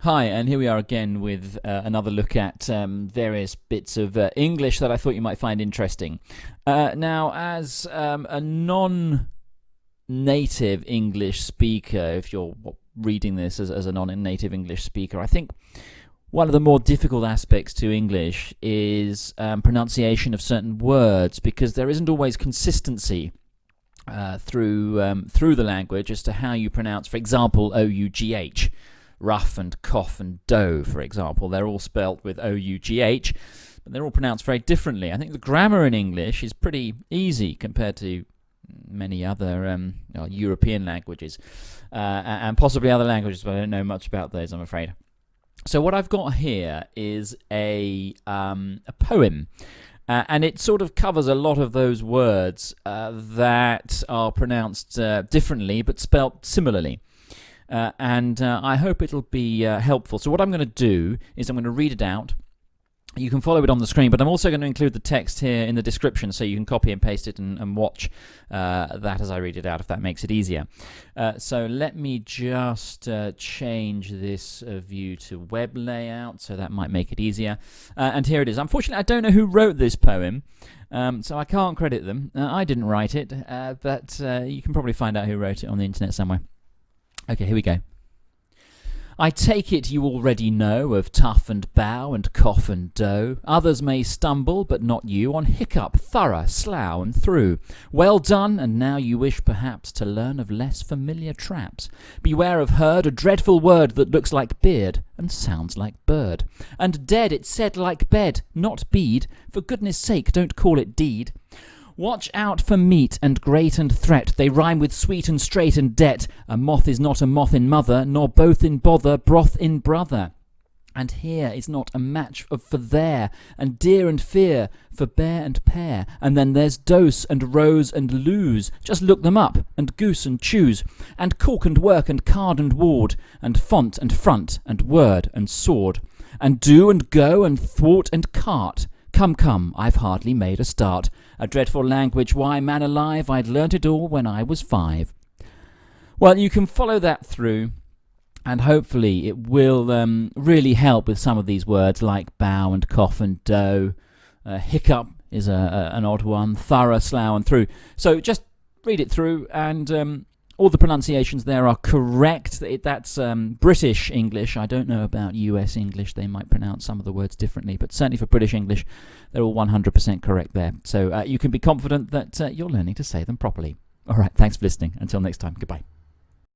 Hi, and here we are again with another look at various bits of English that I thought you might find interesting. Now, as a non-native English speaker, if you're reading this as a non-native English speaker, I think one of the more difficult aspects to English is pronunciation of certain words, because there isn't always consistency through the language as to how you pronounce, for example, O-U-G-H. Rough and cough and dough, for example. They're all spelt with O-U-G-H, but they're all pronounced very differently. I think the grammar in English is pretty easy compared to many other European languages, and possibly other languages, but I don't know much about those, I'm afraid. So what I've got here is a poem, and it sort of covers a lot of those words that are pronounced differently but spelt similarly. And I hope it'll be helpful. So what I'm going to do is I'm going to read it out. You can follow it on the screen, but I'm also going to include the text here in the description so you can copy and paste it and watch that as I read it out, if that makes it easier. So let me just change this view to web layout, so that might make it easier. And here it is. Unfortunately, I don't know who wrote this poem, so I can't credit them. I didn't write it, but you can probably find out who wrote it on the internet somewhere. Okay, here we go. I take it you already know of tough and bough and cough and dough. Others may stumble, but not you, on hiccough, thorough, slough and through. Well done, and now you wish perhaps to learn of less familiar traps. Beware of herd, a dreadful word that looks like beard and sounds like bird. And dead it said like bed, not bead. For goodness sake, don't call it deed. Watch out for meat and great and threat. They rhyme with sweet and straight and debt. A moth is not a moth in mother, nor both in bother, broth in brother. And here is not a match for there, and dear and fear for bear and pear. And then there's dose and rose and lose. Just look them up, and goose and choose. And cork and work and card and ward, and font and front and word and sword. And do and go and thwart and cart. Come, come, I've hardly made a start. A dreadful language, why, man alive, I'd learnt it all when I was 5. Well, you can follow that through, and hopefully it will really help with some of these words like bough and cough and dough. Hiccup is an odd one. Thorough, slough and through. So just read it through, and all the pronunciations there are correct. That's British English. I don't know about US English. They might pronounce some of the words differently, but certainly for British English, they're all 100% correct there. So you can be confident that you're learning to say them properly. All right, thanks for listening. Until next time, goodbye.